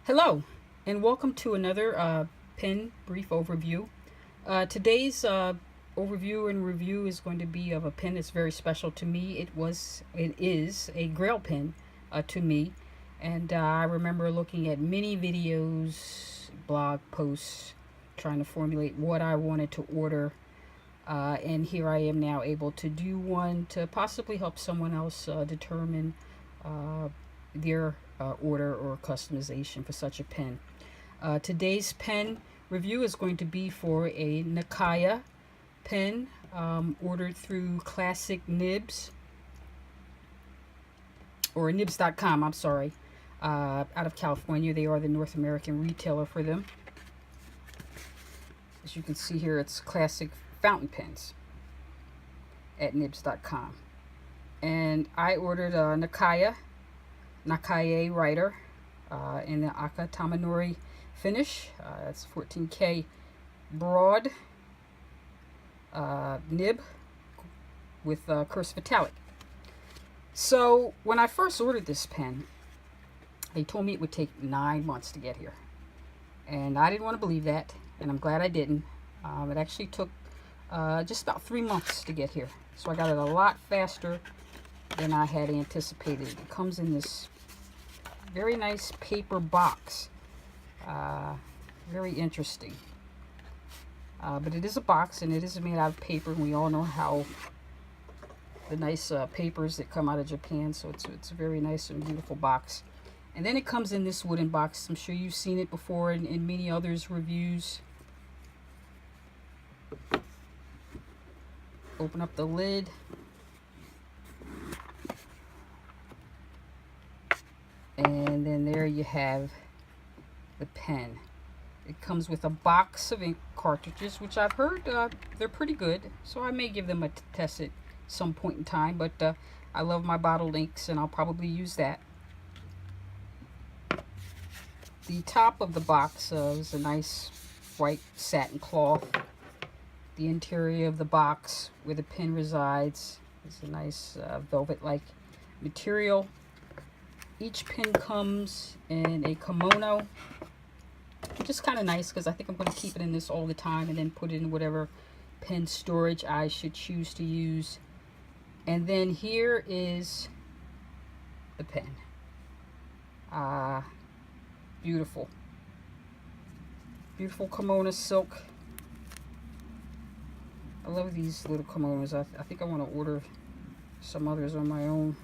Hello, and welcome to another pen brief overview. Today's overview and review is going to be of a pen that's very special to me. It is a Grail pen to me, and I remember looking at many videos, blog posts, trying to formulate what I wanted to order. And here I am now able to do one to possibly help someone else determine their order or customization for such a pen. Today's pen review is going to be for a Nakaya pen ordered through Classic Nibs, or nibs.com, I'm sorry, out of California. They are the North American retailer for them. As you can see here, it's classic fountain pens at nibs.com. And I ordered a Nakaya Naka-ai writer in the Aka-Tamenuri finish. It's 14K broad nib with cursive italic. So when I first ordered this pen, they told me it would take 9 months to get here. And I didn't want to believe that, and I'm glad I didn't. It actually took just about 3 months to get here. So I got it a lot faster than I had anticipated. It comes in this very nice paper box. Very interesting. But it is a box, and it is made out of paper, and we all know how the nice papers that come out of Japan. So it's a very nice and beautiful box. And then it comes in this wooden box. I'm sure you've seen it before in many others' reviews. Open up the lid. And then there you have the pen. It comes with a box of ink cartridges, which I've heard they're pretty good. So I may give them a test at some point in time. But I love my bottled inks, and I'll probably use that. The top of the box is a nice white satin cloth. The interior of the box, where the pen resides, is a nice velvet-like material. Each pen comes in a kimono, which is kind of nice because I think I'm going to keep it in this all the time and then put it in whatever pen storage I should choose to use. And then here is the pen. Beautiful. Beautiful kimono silk. I love these little kimonos. I think I want to order some others on my own.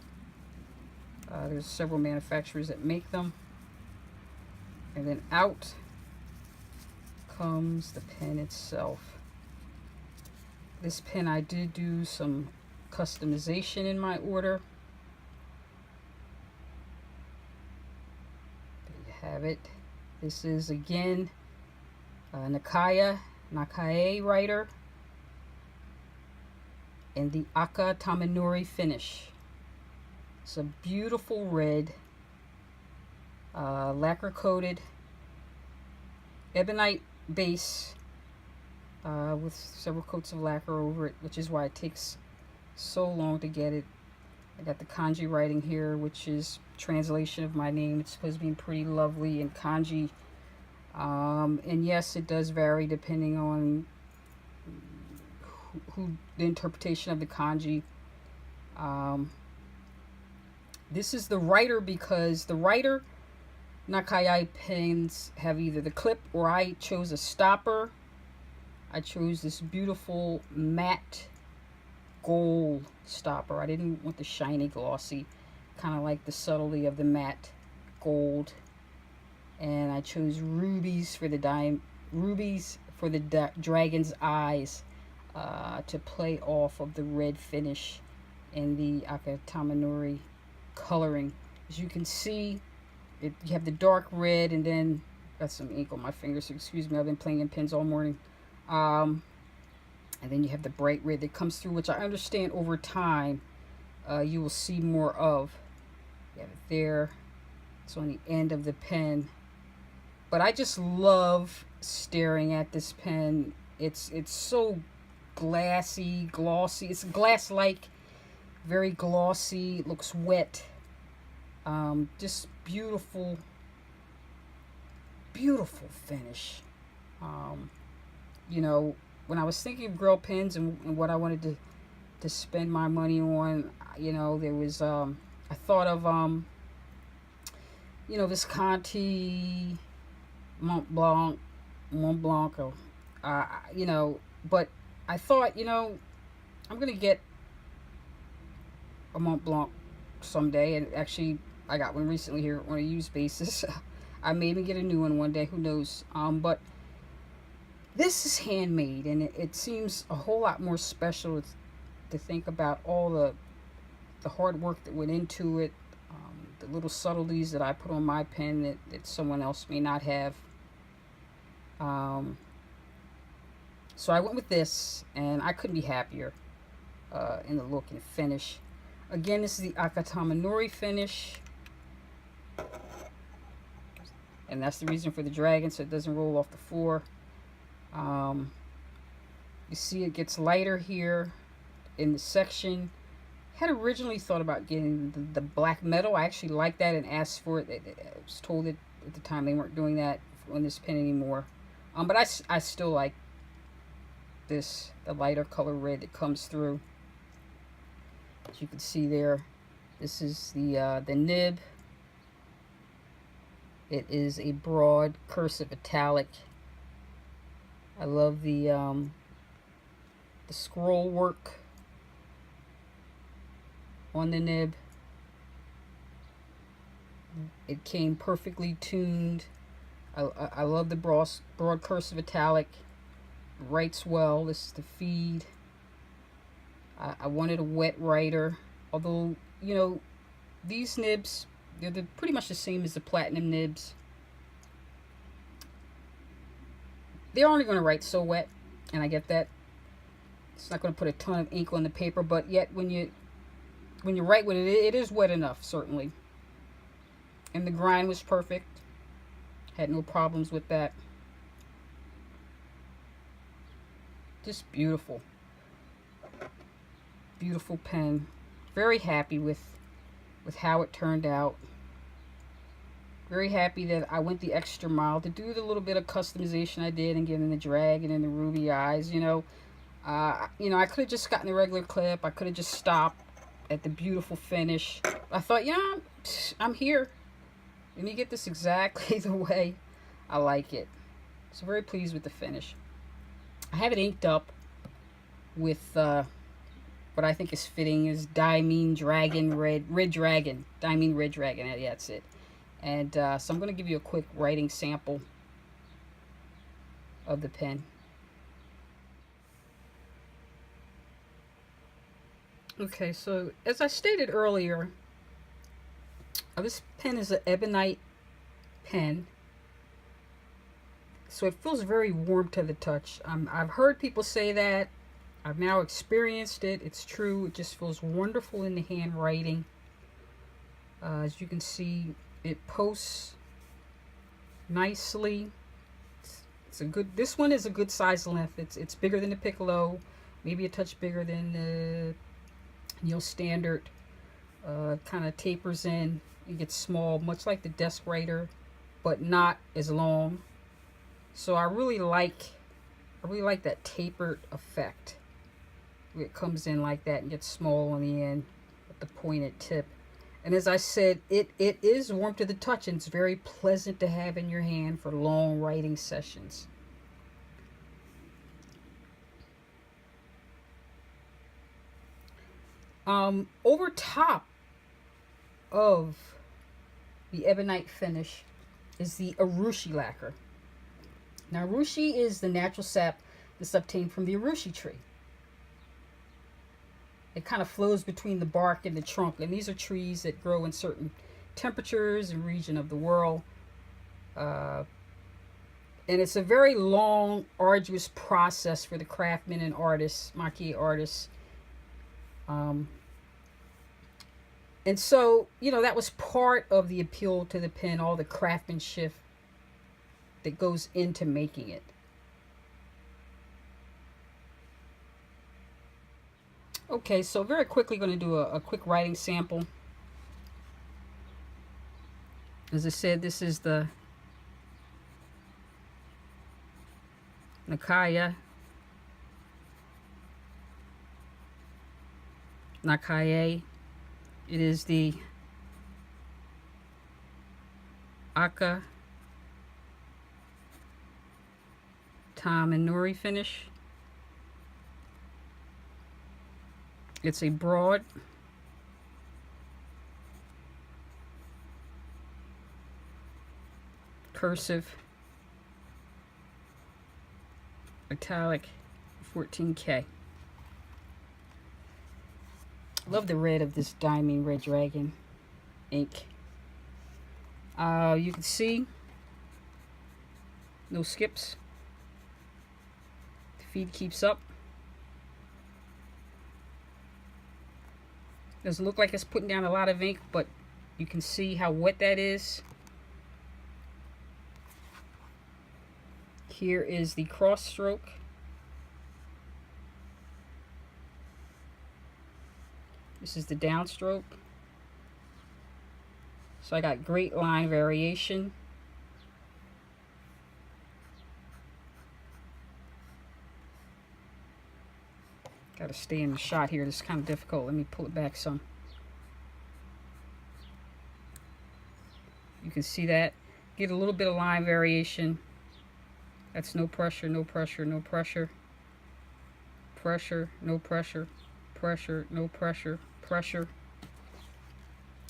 There's several manufacturers that make them. And then out comes the pen itself. This pen, I did do some customization in my order. There you have it. This is again Nakaya Naka-ai writer in the Aka-Tamenuri finish. It's a beautiful red, lacquer coated ebonite base with several coats of lacquer over it, which is why it takes so long to get it. I got the kanji writing here, which is translation of my name. It's supposed to be pretty lovely in kanji. And yes, it does vary depending on who the interpretation of the kanji. This is the writer, because the writer Nakaya pens have either the clip, or I chose a stopper. I chose this beautiful matte gold stopper. I didn't want the shiny glossy, kind of like the subtlety of the matte gold. And I chose rubies for the dragon's eyes to play off of the red finish in the Aka-Tamenuri coloring. As you can see, you have the dark red, and then got some ink on my fingers, so excuse me, I've been playing in pens all morning. And then you have the bright red that comes through, which I understand over time you will see more of. You have it there. It's on the end of the pen. But I just love staring at this pen. It's so glassy, glossy. It's glass-like, very glossy. It looks wet. Just beautiful beautiful finish. You know, when I was thinking of girl pens and what I wanted to spend my money on, you know, there was I thought of you know, Visconti, Mont Blanc, or, you know, but I thought, you know, I'm gonna get a Mont Blanc someday, and actually I got one recently here on a used basis. I may even get a new one day, who knows. But this is handmade, and it seems a whole lot more special to think about all the hard work that went into it, the little subtleties that I put on my pen that someone else may not have. So I went with this, and I couldn't be happier in the look and finish. Again, this is the Aka-Tamenuri finish, and that's the reason for the dragon, so it doesn't roll off the floor. You see it gets lighter here in the section. Had originally thought about getting the black metal. I actually liked that and asked for it. I was told that at the time they weren't doing that on this pen anymore. But I still like this, the lighter color red that comes through. As you can see there, this is the nib. It is a broad cursive italic. I love the scroll work on the nib. It came perfectly tuned. I love the broad cursive italic. Writes well. This is the feed. I wanted a wet writer, although, you know, these nibs, they're pretty much the same as the platinum nibs. They're only going to write so wet, and I get that. It's not going to put a ton of ink on the paper, but yet when you write with it, it is wet enough, certainly. And the grind was perfect. Had no problems with that. Just beautiful. Beautiful pen. Very happy with how it turned out. Very happy that I went the extra mile to do the little bit of customization I did and getting the dragon and the ruby eyes. You know, I could have just gotten the regular clip. I could have just stopped at the beautiful finish. I thought, yeah, I'm here. Let me get this exactly the way I like it. So very pleased with the finish. I have it inked up with what I think is fitting is Diamine Dragon Red Dragon. Diamine Red Dragon, yeah, that's it. And so I'm going to give you a quick writing sample of the pen. Okay, so as I stated earlier, this pen is an ebonite pen. So it feels very warm to the touch. I've heard people say that. I've now experienced it. It's true. It just feels wonderful in the handwriting. As you can see, it posts nicely. It's a good. This one is a good size length. It's bigger than the Piccolo, maybe a touch bigger than the standard. Kind of tapers in. It gets small, much like the desk writer, but not as long. So I really like that tapered effect. It comes in like that and gets small on the end with the pointed tip. And as I said, it is warm to the touch, and it's very pleasant to have in your hand for long writing sessions. Over top of the ebonite finish is the Arushi Lacquer. Now, Arushi is the natural sap that's obtained from the Arushi tree. It kind of flows between the bark and the trunk, and these are trees that grow in certain temperatures and region of the world. And it's a very long, arduous process for the craftsmen and artists, maquis artists. And so, that was part of the appeal to the pen, all the craftsmanship that goes into making it. Okay, so very quickly going to do a quick writing sample. As I said, this is the Nakaya Naka-ai. It is the Aka-Tamenuri finish. It's a broad cursive metallic 14K. Love the red of this Diamond Red Dragon ink. You can see no skips. The feed keeps up. Doesn't look like it's putting down a lot of ink, but you can see how wet that is. Here is the cross stroke. This is the downstroke. So I got great line variation. Got to stay in the shot here. This is kind of difficult. Let me pull it back some. You can see that. Get a little bit of line variation. That's no pressure, no pressure, no pressure. Pressure, no pressure. Pressure, no pressure, pressure.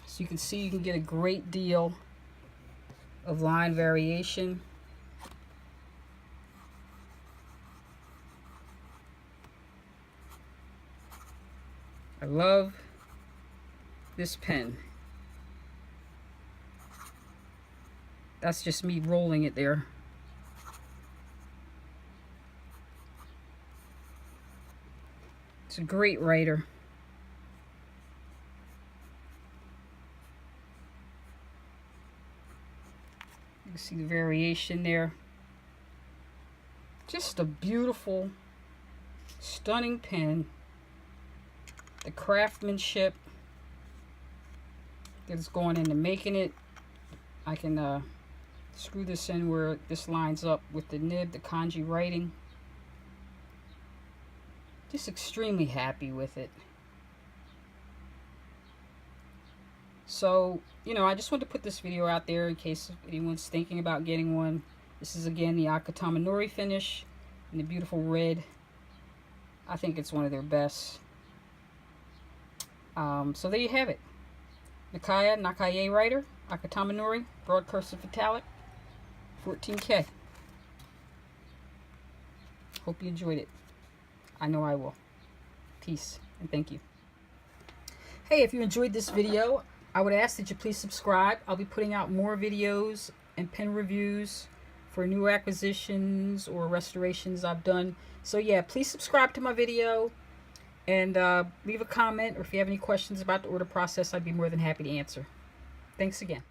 So you can see you can get a great deal of line variation. I love this pen. That's just me rolling it there. It's a great writer. You can see the variation there. Just a beautiful, stunning pen. The craftsmanship that is going into making it. I can screw this in where this lines up with the nib, the kanji writing. Just extremely happy with it. So, you know, I just wanted to put this video out there in case anyone's thinking about getting one. This is again the Aka-Tamenuri finish in the beautiful red. I think it's one of their best. So there you have it. Nakaya Naka-ai writer, Aka-Tamenuri, broad cursive metallic, 14K. Hope you enjoyed it. I know I will. Peace and thank you. Hey, if you enjoyed this video, I would ask that you please subscribe. I'll be putting out more videos and pen reviews for new acquisitions or restorations I've done. So yeah, please subscribe to my video and leave a comment, or if you have any questions about the order process, I'd be more than happy to answer. Thanks again.